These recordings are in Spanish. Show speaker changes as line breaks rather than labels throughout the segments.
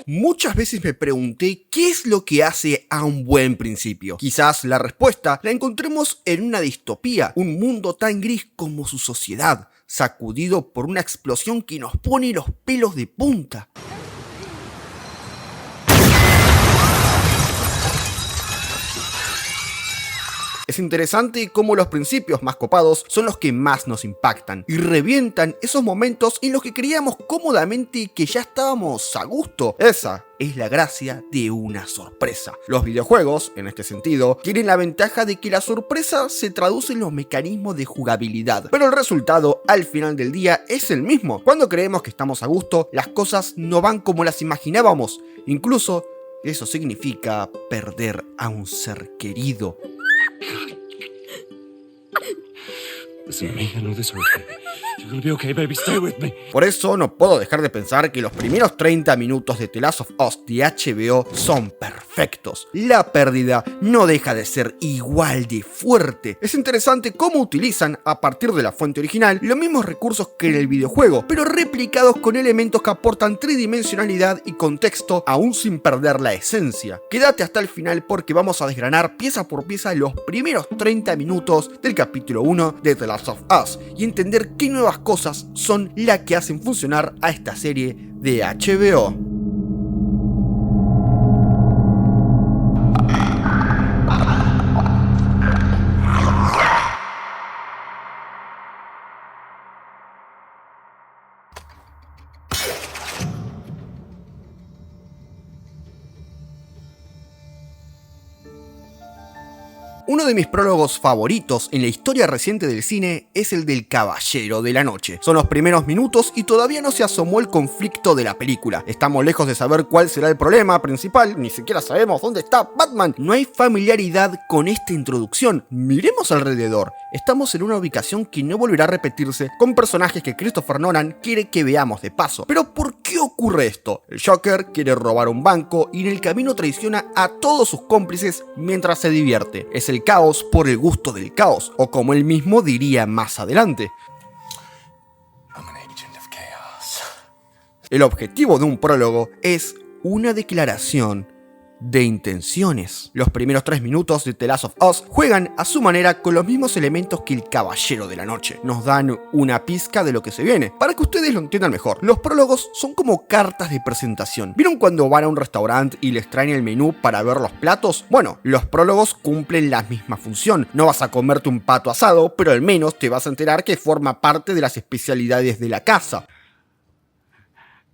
Muchas veces me pregunté qué es lo que hace a un buen principio. Quizás la respuesta la encontremos en una distopía, un mundo tan gris como su sociedad, sacudido por una explosión que nos pone los pelos de punta. Es interesante cómo los principios más copados son los que más nos impactan y revientan esos momentos en los que creíamos cómodamente que ya estábamos a gusto. Esa es la gracia de una sorpresa. Los videojuegos, en este sentido, tienen la ventaja de que la sorpresa se traduce en los mecanismos de jugabilidad, pero el resultado al final del día es el mismo. Cuando creemos que estamos a gusto, las cosas no van como las imaginábamos. Incluso eso significa perder a un ser querido.
Listen to me, I know this hurts, baby. You're gonna be okay, baby. Stay with me.
Por eso no puedo dejar de pensar que los primeros 30 minutos de The Last of Us de HBO son perfectos. La pérdida no deja de ser igual de fuerte. Es interesante cómo utilizan, a partir de la fuente original, los mismos recursos que en el videojuego, pero replicados con elementos que aportan tridimensionalidad y contexto, aún sin perder la esencia. Quédate hasta el final porque vamos a desgranar pieza por pieza los primeros 30 minutos del capítulo 1 de The Last of Us y entender qué nuevas cosas son las que hacen funcionar a esta serie de HBO. Uno de mis prólogos favoritos en la historia reciente del cine es el del Caballero de la Noche. Son los primeros minutos y todavía no se asomó el conflicto de la película. Estamos lejos de saber cuál será el problema principal, ni siquiera sabemos dónde está Batman. No hay familiaridad con esta introducción. Miremos alrededor. Estamos en una ubicación que no volverá a repetirse, con personajes que Christopher Nolan quiere que veamos de paso. Pero ¿por qué ocurre esto? El Joker quiere robar un banco y en el camino traiciona a todos sus cómplices mientras se divierte. Es el caos por el gusto del caos, o como él mismo diría más adelante. El objetivo de un prólogo es una declaración de intenciones. Los primeros 3 minutos de The Last of Us juegan a su manera con los mismos elementos que el Caballero de la Noche. Nos dan una pizca de lo que se viene, para que ustedes lo entiendan mejor. Los prólogos son como cartas de presentación. ¿Vieron cuando van a un restaurante y les traen el menú para ver los platos? Bueno, los prólogos cumplen la misma función. No vas a comerte un pato asado, pero al menos te vas a enterar que forma parte de las especialidades de la casa.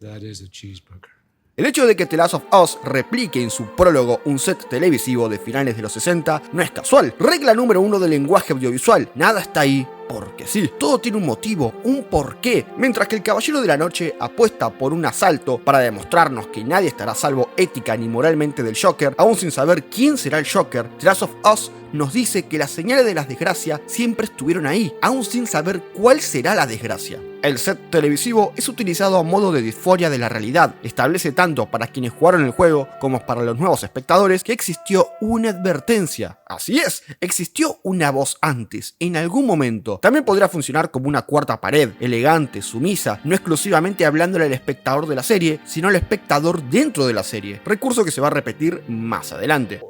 That is a cheeseburger.
El hecho de que The Last of Us replique en su prólogo un set televisivo de finales de los 60 no es casual. Regla número 1 del lenguaje audiovisual: nada está ahí porque sí. Todo tiene un motivo, un porqué. Mientras que el Caballero de la Noche apuesta por un asalto para demostrarnos que nadie estará a salvo ética ni moralmente del Joker, aún sin saber quién será el Joker, The Last of Us nos dice que las señales de las desgracias siempre estuvieron ahí, aún sin saber cuál será la desgracia. El set televisivo es utilizado a modo de disforia de la realidad. Establece tanto para quienes jugaron el juego como para los nuevos espectadores que existió una advertencia. Así es, existió una voz antes, en algún momento. También podría funcionar como una cuarta pared, elegante, sumisa, no exclusivamente hablándole al espectador de la serie, sino al espectador dentro de la serie, recurso que se va a repetir más adelante.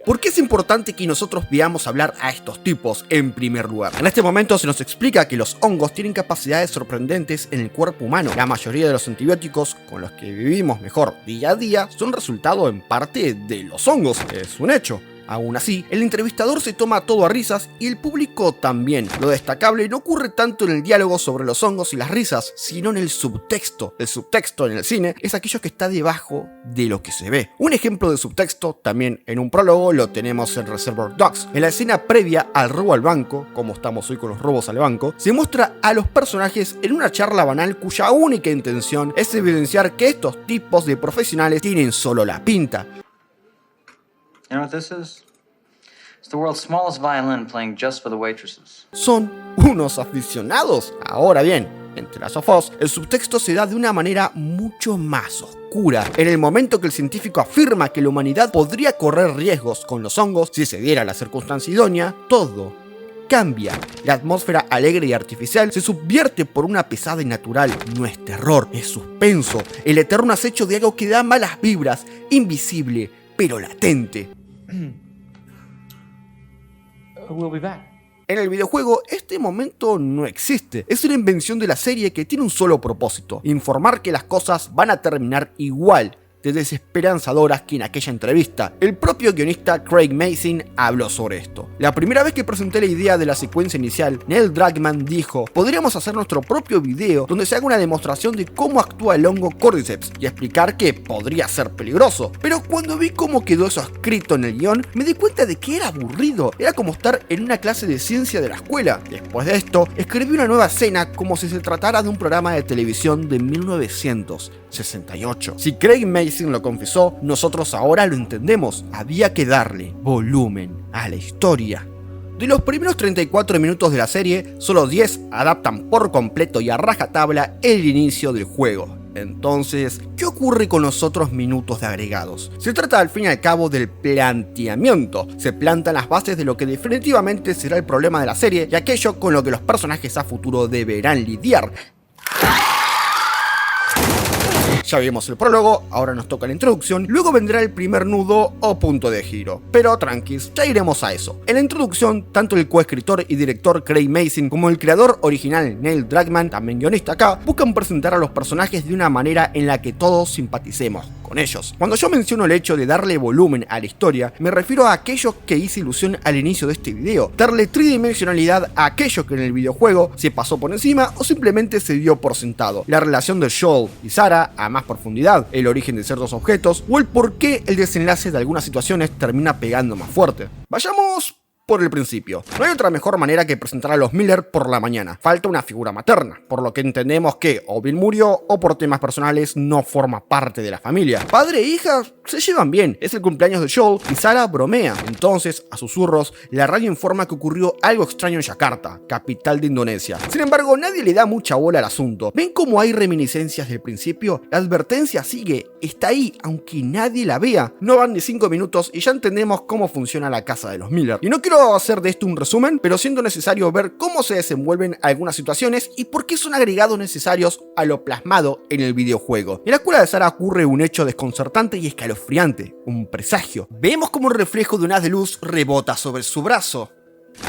¿Por qué es importante que nosotros veamos hablar a estos tipos en primer lugar? En este momento se nos explica que los hongos tienen capacidades sorprendentes en el cuerpo humano. La mayoría de los antibióticos con los que vivimos mejor día a día son resultado en parte de los hongos. Es un hecho. Aún así, el entrevistador se toma todo a risas y el público también. Lo destacable no ocurre tanto en el diálogo sobre los hongos y las risas, sino en el subtexto. El subtexto en el cine es aquello que está debajo de lo que se ve. Un ejemplo de subtexto, también en un prólogo, lo tenemos en Reservoir Dogs. En la escena previa al robo al banco, como estamos hoy con los robos al banco, se muestra a los personajes en una charla banal cuya única intención es evidenciar que estos tipos de profesionales tienen solo la pinta.
You know what this is? It's the world's smallest violin playing just for the waitresses.
Son unos aficionados. Ahora bien, en The Last of Us, el subtexto se da de una manera mucho más oscura. En el momento que el científico afirma que la humanidad podría correr riesgos con los hongos si se diera la circunstancia idónea, todo cambia. La atmósfera alegre y artificial se subvierte por una pesada y natural. No es terror, es suspenso, el eterno acecho de algo que da malas vibras, invisible, pero latente.
We'll be back.
En el videojuego, este momento no existe. Es una invención de la serie que tiene un solo propósito: informar que las cosas van a terminar igual de desesperanzadoras que en aquella entrevista. El propio guionista Craig Mazin habló sobre esto. La primera vez que presenté la idea de la secuencia inicial, Neil Druckmann dijo: podríamos hacer nuestro propio video donde se haga una demostración de cómo actúa el hongo Cordyceps y explicar que podría ser peligroso. Pero cuando vi cómo quedó eso escrito en el guión, me di cuenta de que era aburrido. Era como estar en una clase de ciencia de la escuela. Después de esto, escribí una nueva escena como si se tratara de un programa de televisión de 1968. Si Craig Mazin lo confesó, nosotros ahora lo entendemos. Había que darle volumen a la historia. De los primeros 34 minutos de la serie, solo 10 adaptan por completo y a rajatabla el inicio del juego. Entonces, ¿qué ocurre con los otros minutos de agregados? Se trata al fin y al cabo del planteamiento. Se plantan las bases de lo que definitivamente será el problema de la serie y aquello con lo que los personajes a futuro deberán lidiar. Ya vimos el prólogo, ahora nos toca la introducción, luego vendrá el primer nudo o punto de giro. Pero tranquis, ya iremos a eso. En la introducción, tanto el coescritor y director Craig Mazin como el creador original Neil Druckmann, también guionista acá, buscan presentar a los personajes de una manera en la que todos simpaticemos con ellos. Cuando yo menciono el hecho de darle volumen a la historia, me refiero a aquello que hice ilusión al inicio de este video, darle tridimensionalidad a aquello que en el videojuego se pasó por encima o simplemente se dio por sentado. La relación de Joel y Sarah a más profundidad, el origen de ciertos objetos o el por qué el desenlace de algunas situaciones termina pegando más fuerte. Vayamos por el principio. No hay otra mejor manera que presentar a los Miller por la mañana. Falta una figura materna, por lo que entendemos que o Bill murió o por temas personales no forma parte de la familia. Padre e hija se llevan bien, es el cumpleaños de Joel y Sarah bromea. Entonces, a susurros, la radio informa que ocurrió algo extraño en Yakarta, capital de Indonesia. Sin embargo, nadie le da mucha bola al asunto. ¿Ven cómo hay reminiscencias del principio? La advertencia sigue, está ahí, aunque nadie la vea. No van ni 5 minutos y ya entendemos cómo funciona la casa de los Miller. Y no quiero hacer de esto un resumen, pero siendo necesario ver cómo se desenvuelven algunas situaciones y por qué son agregados necesarios a lo plasmado en el videojuego. En la escuela de Sarah ocurre un hecho desconcertante y escalofriante, un presagio. Vemos como un reflejo de un haz de luz rebota sobre su brazo.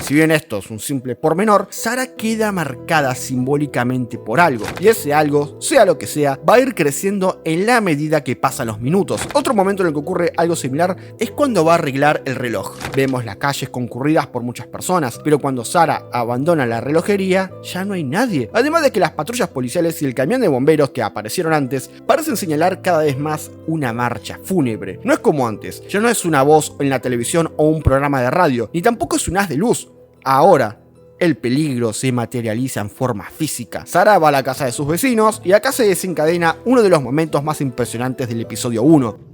Si bien esto es un simple pormenor, Sarah queda marcada simbólicamente por algo, y ese algo, sea lo que sea, va a ir creciendo en la medida que pasan los minutos. Otro momento en el que ocurre algo similar es cuando va a arreglar el reloj. Vemos las calles concurridas por muchas personas, pero cuando Sarah abandona la relojería, ya no hay nadie. Además de que las patrullas policiales y el camión de bomberos que aparecieron antes parecen señalar cada vez más una marcha fúnebre. No es como antes, ya no es una voz en la televisión o un programa de radio, ni tampoco es un haz de luz. Ahora, el peligro se materializa en forma física. Sarah va a la casa de sus vecinos y acá se desencadena uno de los momentos más impresionantes del episodio 1.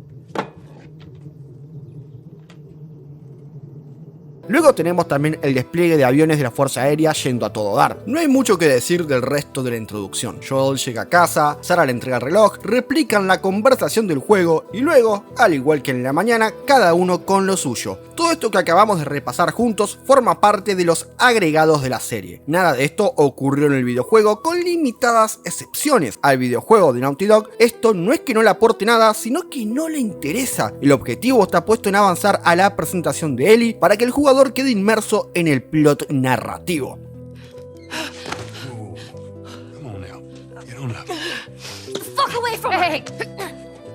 Luego tenemos también el despliegue de aviones de la Fuerza Aérea yendo a todo dar. No hay mucho que decir del resto de la introducción. Joel llega a casa, Sarah le entrega el reloj, replican la conversación del juego y luego, al igual que en la mañana, cada uno con lo suyo. Todo esto que acabamos de repasar juntos forma parte de los agregados de la serie. Nada de esto ocurrió en el videojuego con limitadas excepciones. Al videojuego de Naughty Dog, esto no es que no le aporte nada, sino que no le interesa. El objetivo está puesto en avanzar a la presentación de Ellie para que el jugador quede inmerso en el plot narrativo.
Come on now. Get on up.
Fuck away from her!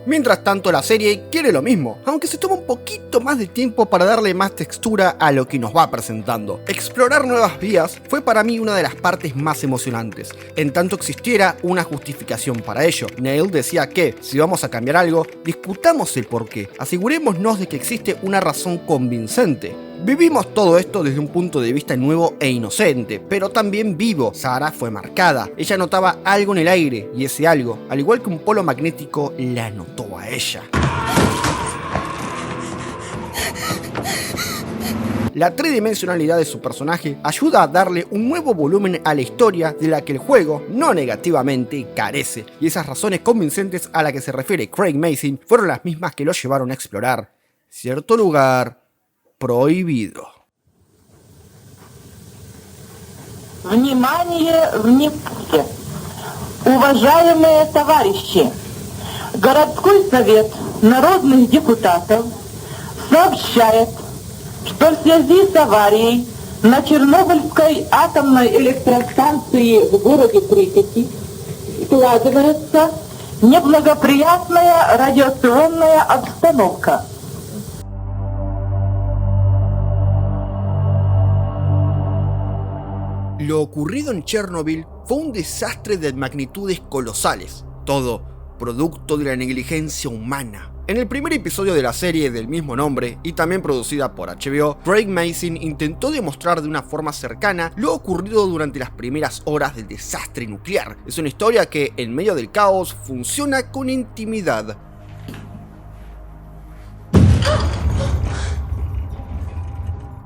Mientras tanto, la serie quiere lo mismo, aunque se toma un poquito más de tiempo para darle más textura a lo que nos va presentando. Explorar nuevas vías fue para mí una de las partes más emocionantes, en tanto existiera una justificación para ello. Neil decía que, si vamos a cambiar algo, discutamos el porqué, asegurémonos de que existe una razón convincente. Vivimos todo esto desde un punto de vista nuevo e inocente, pero también vivo. Sarah fue marcada. Ella notaba algo en el aire, y ese algo, al igual que un polo magnético, la notó a ella. La tridimensionalidad de su personaje ayuda a darle un nuevo volumen a la historia de la que el juego, no negativamente, carece, y esas razones convincentes a las que se refiere Craig Mazin fueron las mismas que lo llevaron a explorar cierto lugar prohibido.
Внимание, внимание! Уважаемые товарищи! Городской совет народных депутатов сообщает, что в связи с аварией на Чернобыльской атомной электростанции в городе Припяти складывается неблагоприятная радиационная обстановка.
Lo ocurrido en Chernobyl fue un desastre de magnitudes colosales, todo producto de la negligencia humana. En el primer episodio de la serie del mismo nombre, y también producida por HBO, Craig Mazin intentó demostrar de una forma cercana lo ocurrido durante las primeras horas del desastre nuclear. Es una historia que, en medio del caos, funciona con intimidad.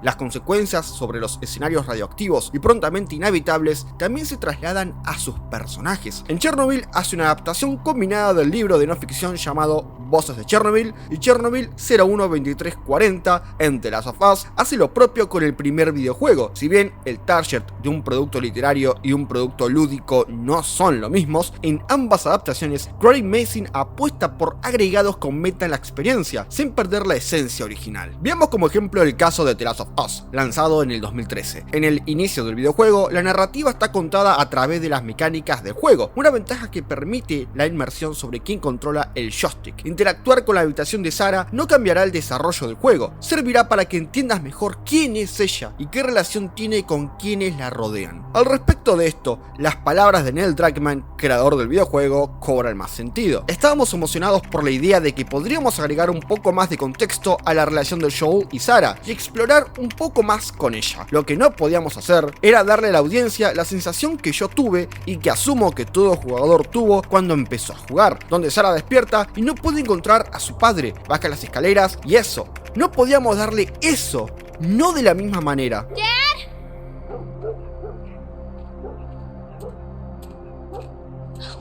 Las consecuencias sobre los escenarios radioactivos y prontamente inhabitables también se trasladan a sus personajes. En Chernobyl hace una adaptación combinada del libro de no ficción llamado Voces de Chernobyl, y Chernobyl 012340 en The Last of Us hace lo propio con el primer videojuego. Si bien el target de un producto literario y un producto lúdico no son lo mismos, en ambas adaptaciones Craig Mazin apuesta por agregados que aumentan la experiencia, sin perder la esencia original. Veamos como ejemplo el caso de The Last of Us, lanzado en el 2013. En el inicio del videojuego, la narrativa está contada a través de las mecánicas del juego, una ventaja que permite la inmersión sobre quien controla el joystick. Interactuar con la habitación de Sarah no cambiará el desarrollo del juego, servirá para que entiendas mejor quién es ella y qué relación tiene con quienes la rodean. Al respecto de esto, las palabras de Neil Druckmann, creador del videojuego, cobran más sentido. Estábamos emocionados por la idea de que podríamos agregar un poco más de contexto a la relación de Joel y Sarah y explorar un poco más con ella. Lo que no podíamos hacer era darle a la audiencia la sensación que yo tuve y que asumo que todo jugador tuvo cuando empezó a jugar, donde Sarah despierta y no puede encontrar a su padre, baja las escaleras y eso. No podíamos darle eso, no de la misma manera.
Dad?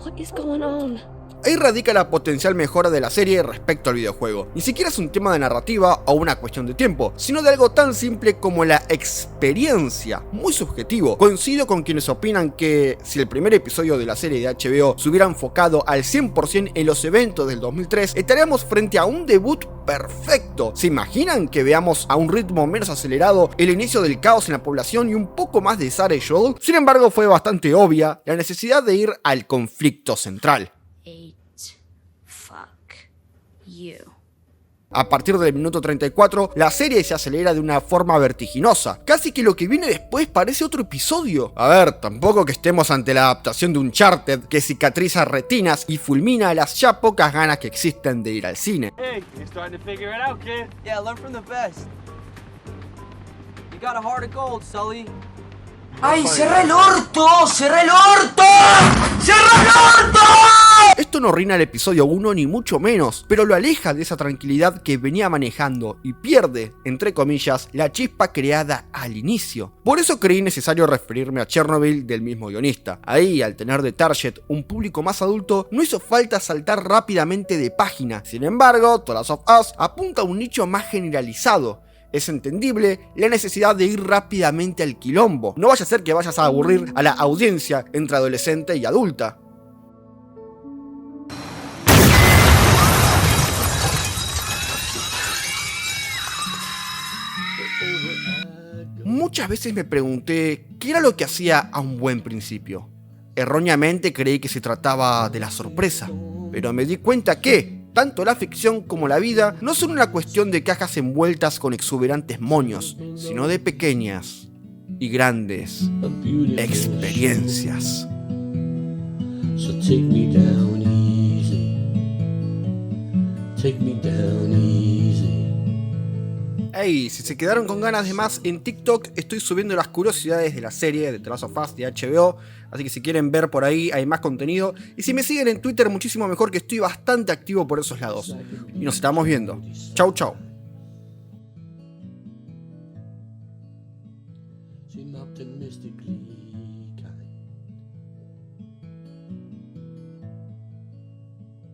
What is going on?
Ahí radica la potencial mejora de la serie respecto al videojuego. Ni siquiera es un tema de narrativa o una cuestión de tiempo, sino de algo tan simple como la experiencia, muy subjetivo. Coincido con quienes opinan que si el primer episodio de la serie de HBO se hubiera enfocado al 100% en los eventos del 2003, estaríamos frente a un debut perfecto. ¿Se imaginan que veamos a un ritmo menos acelerado el inicio del caos en la población y un poco más de Sarah y Joel? Sin embargo, fue bastante obvia la necesidad de ir al conflicto central. A partir del minuto 34, la serie se acelera de una forma vertiginosa. Casi que lo que viene después parece otro episodio. A ver, tampoco que estemos ante la adaptación de Uncharted que cicatriza retinas y fulmina las ya pocas ganas que existen de ir al cine.
Hey, you're starting to figure it out, kid. Yeah, learn from the best. You got a heart of gold, Sully.
¡Ay, cerrá el orto! ¡Cerrá el orto! ¡Cerrá el orto!
Esto no arruina el episodio 1 ni mucho menos, pero lo aleja de esa tranquilidad que venía manejando y pierde, entre comillas, la chispa creada al inicio. Por eso creí necesario referirme a Chernobyl del mismo guionista. Ahí, al tener de target un público más adulto, no hizo falta saltar rápidamente de página. Sin embargo, The Last of Us apunta a un nicho más generalizado. Es entendible la necesidad de ir rápidamente al quilombo. No vaya a ser que vayas a aburrir a la audiencia entre adolescente y adulta. Muchas veces me pregunté qué era lo que hacía a un buen principio. Erróneamente creí que se trataba de la sorpresa, pero me di cuenta que tanto la ficción como la vida no son una cuestión de cajas envueltas con exuberantes moños, sino de pequeñas y grandes experiencias.
So take me down easy. Take me down easy.
Hey, si se quedaron con ganas de más, en TikTok estoy subiendo las curiosidades de la serie de The Last of Us de HBO, así que si quieren ver por ahí hay más contenido. Y si me siguen en Twitter, muchísimo mejor, que estoy bastante activo por esos lados. Y nos estamos viendo. Chau, chau.